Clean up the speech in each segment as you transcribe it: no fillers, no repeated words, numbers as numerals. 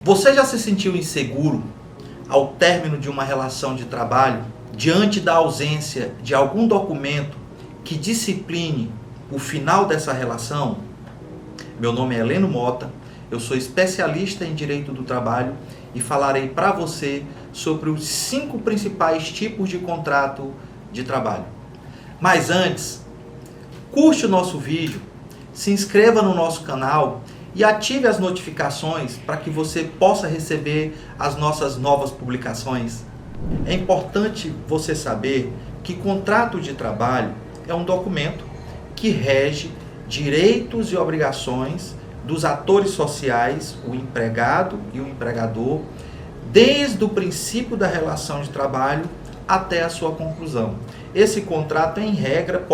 Você já se sentiu inseguro ao término de uma relação de trabalho, diante da ausência de algum documento que discipline o final dessa relação? Meu nome é Heleno Mota, eu sou especialista em Direito do Trabalho e falarei para você sobre os 5 principais tipos de contrato de trabalho. Mas antes, curte o nosso vídeo, se inscreva no nosso canal e ative as notificações para que você possa receber as nossas novas publicações. É importante você saber que contrato de trabalho é um documento que rege direitos e obrigações dos atores sociais, o empregado e o empregador, desde o princípio da relação de trabalho até a sua conclusão. Esse contrato, em regra,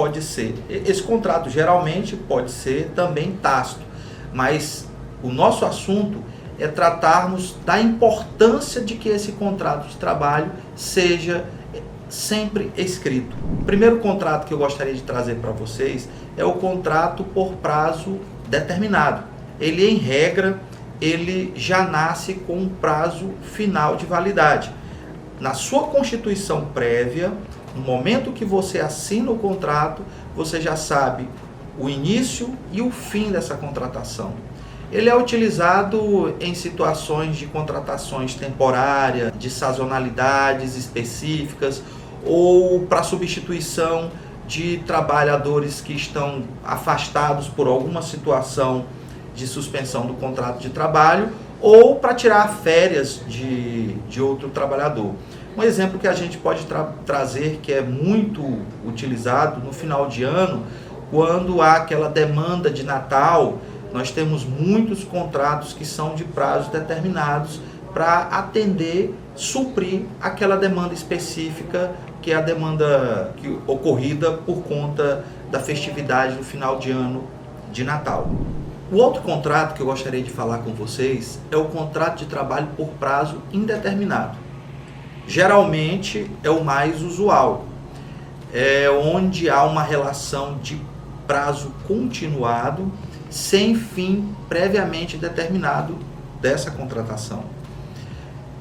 esse contrato geralmente pode ser também tácito, mas o nosso assunto é tratarmos da importância de que esse contrato de trabalho seja sempre escrito. O primeiro contrato que eu gostaria de trazer para vocês é o contrato por prazo determinado. Ele, em regra, ele já nasce com um prazo final de validade. Na sua constituição prévia, no momento que você assina o contrato, você já sabe o início e o fim dessa contratação. Ele é utilizado em situações de contratações temporárias, de sazonalidades específicas ou para substituição de trabalhadores que estão afastados por alguma situação de suspensão do contrato de trabalho ou para tirar férias de outro trabalhador. Um exemplo que a gente pode trazer, que é muito utilizado no final de ano, quando há aquela demanda de Natal, nós temos muitos contratos que são de prazos determinados para atender, suprir aquela demanda específica, que é a demanda ocorrida por conta da festividade do final de ano de Natal. O outro contrato que eu gostaria de falar com vocês é o contrato de trabalho por prazo indeterminado. Geralmente é o mais usual, é onde há uma relação de prazo continuado, sem fim previamente determinado dessa contratação.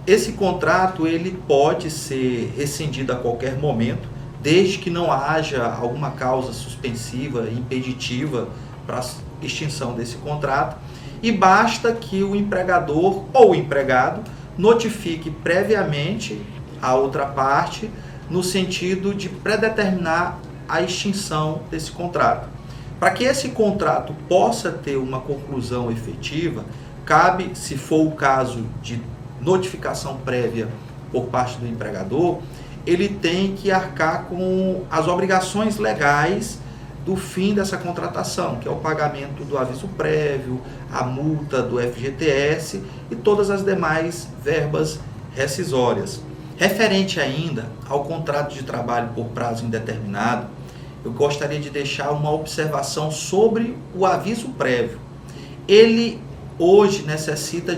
Esse contrato ele pode ser rescindido a qualquer momento, desde que não haja alguma causa suspensiva, impeditiva para a extinção desse contrato, e basta que o empregador ou o empregado notifique previamente a outra parte, no sentido de predeterminar a extinção desse contrato. Para que esse contrato possa ter uma conclusão efetiva, cabe, se for o caso de notificação prévia por parte do empregador, ele tem que arcar com as obrigações legais do fim dessa contratação, que é o pagamento do aviso prévio, a multa do FGTS e todas as demais verbas rescisórias. Referente ainda ao contrato de trabalho por prazo indeterminado, eu gostaria de deixar uma observação sobre o aviso prévio. Ele hoje necessita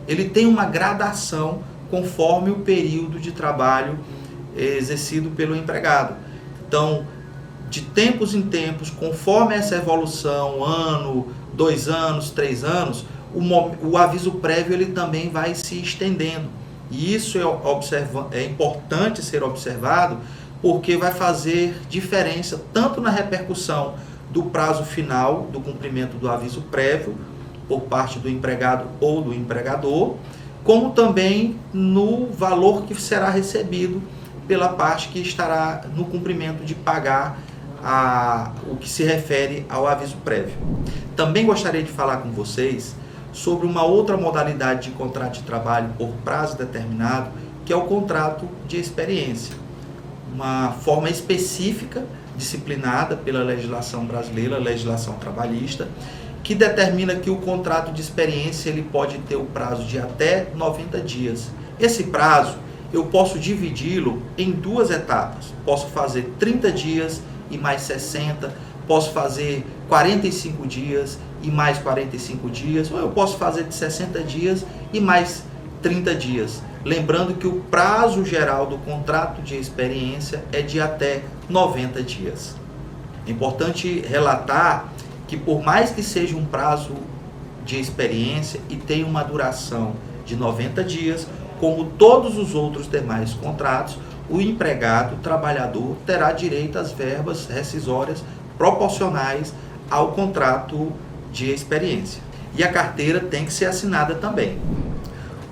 ele tem uma gradação conforme o período de trabalho exercido pelo empregado. Então, de tempos em tempos, conforme essa evolução, 1 ano, 2 anos, 3 anos, o aviso prévio ele também vai se estendendo. E isso é importante ser observado, porque vai fazer diferença tanto na repercussão do prazo final do cumprimento do aviso prévio por parte do empregado ou do empregador, como também no valor que será recebido pela parte que estará no cumprimento de pagar o que se refere ao aviso prévio. Também gostaria de falar com vocês sobre uma outra modalidade de contrato de trabalho por prazo determinado, que é o contrato de experiência. Uma forma específica, disciplinada pela legislação brasileira, legislação trabalhista, que determina que o contrato de experiência ele pode ter o prazo de até 90 dias. Esse prazo eu posso dividi-lo em 2 etapas. Posso fazer 30 dias e mais 60, posso fazer 45 dias e mais 45 dias, ou eu posso fazer de 60 dias e mais 30 dias. Lembrando que o prazo geral do contrato de experiência é de até 90 dias. É importante relatar que, por mais que seja um prazo de experiência e tem uma duração de 90 dias, como todos os outros demais contratos, o empregado, o trabalhador, terá direito às verbas rescisórias proporcionais ao contrato de experiência. E a carteira tem que ser assinada também.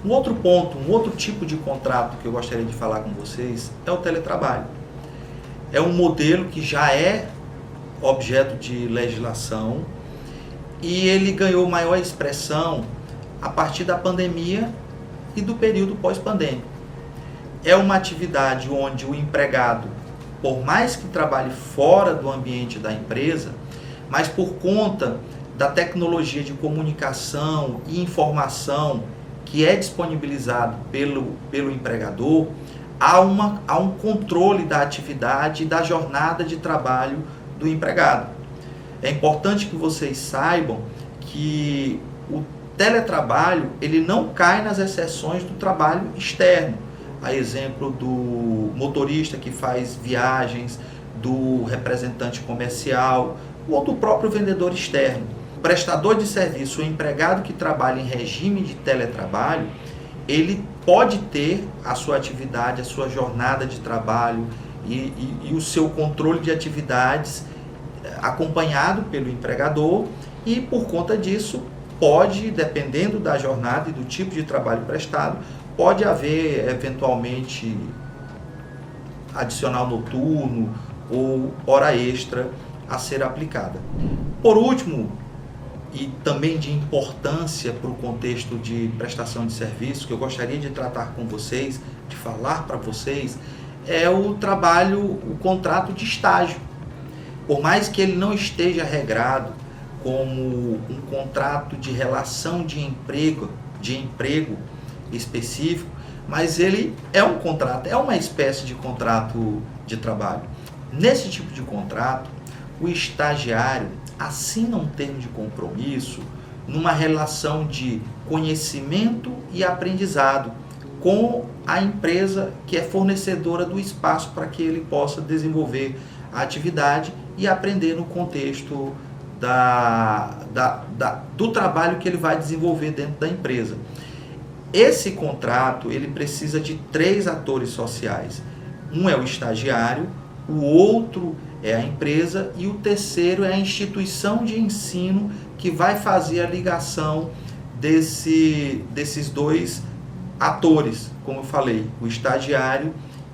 Um outro ponto, um outro tipo de contrato que eu gostaria de falar com vocês é o teletrabalho. É um modelo que já é objeto de legislação e ele ganhou maior expressão a partir da pandemia e do período pós-pandêmico. É uma atividade onde o empregado, por mais que trabalhe fora do ambiente da empresa, mas por conta da tecnologia de comunicação e informação que é disponibilizado pelo empregador, há um controle da atividade e da jornada de trabalho do empregado. É importante que vocês saibam que o teletrabalho ele não cai nas exceções do trabalho externo, a exemplo do motorista que faz viagens, do representante comercial ou do próprio vendedor externo. O prestador de serviço, o empregado que trabalha em regime de teletrabalho, ele pode ter a sua atividade, a sua jornada de trabalho e o seu controle de atividades acompanhado pelo empregador e, por conta disso, pode, dependendo da jornada e do tipo de trabalho prestado, pode haver, eventualmente, adicional noturno ou hora extra a ser aplicada. Por último, e também de importância para o contexto de prestação de serviço, que eu gostaria de tratar com vocês, de falar para vocês, é o trabalho, o contrato de estágio. Por mais que ele não esteja regrado como um contrato de relação de emprego específico, mas ele é um contrato, é uma espécie de contrato de trabalho. Nesse tipo de contrato, o estagiário assina um termo de compromisso numa relação de conhecimento e aprendizado com a empresa que é fornecedora do espaço para que ele possa desenvolver a atividade e aprender no contexto do trabalho que ele vai desenvolver dentro da empresa. Esse contrato ele precisa de 3 atores sociais. Um é o estagiário, o outro é a empresa e o terceiro é a instituição de ensino que vai fazer a ligação desses 2 atores, como eu falei, o estagiário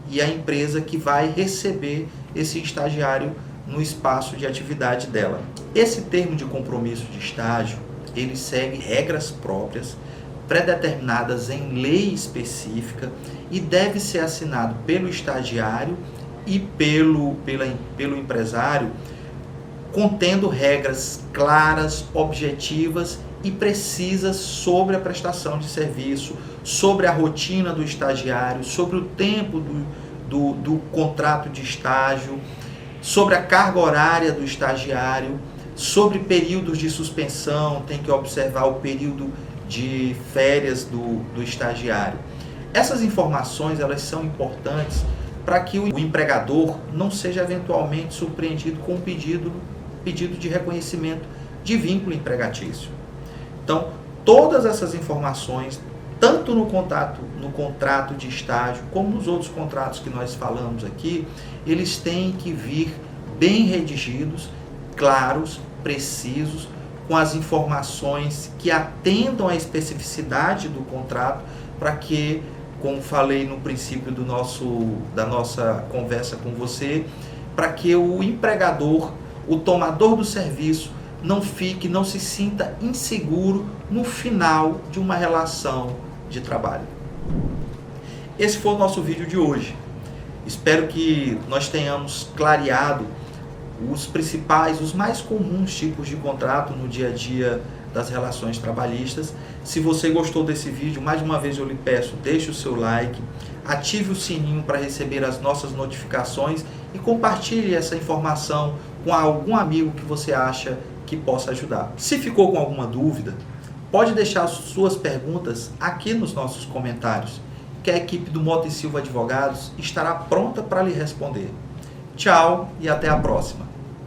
e a empresa que vai receber esse estagiário no espaço de atividade dela. Esse termo de compromisso de estágio, ele segue regras próprias, predeterminadas em lei específica e deve ser assinado pelo estagiário e pelo empresário, contendo regras claras, objetivas e precisas sobre a prestação de serviço, sobre a rotina do estagiário, sobre o tempo do contrato de estágio, sobre a carga horária do estagiário, sobre períodos de suspensão, tem que observar o período de férias do estagiário. Essas informações elas são importantes para que o empregador não seja eventualmente surpreendido com um pedido de reconhecimento de vínculo empregatício. Então, todas essas informações, tanto no contrato de estágio, como nos outros contratos que nós falamos aqui, eles têm que vir bem redigidos, claros, precisos, com as informações que atendam à especificidade do contrato, para que, como falei no princípio da nossa conversa com você, para que o empregador, o tomador do serviço, não se sinta inseguro no final de uma relação de trabalho. Esse foi o nosso vídeo de hoje. Espero que nós tenhamos clareado os principais, os mais comuns tipos de contrato no dia a dia das relações trabalhistas. Se você gostou desse vídeo, mais uma vez eu lhe peço, deixe o seu like, ative o sininho para receber as nossas notificações e compartilhe essa informação com algum amigo que você acha que possa ajudar. Se ficou com alguma dúvida, pode deixar suas perguntas aqui nos nossos comentários, que a equipe do Mota e Silva Advogados estará pronta para lhe responder. Tchau e até a próxima.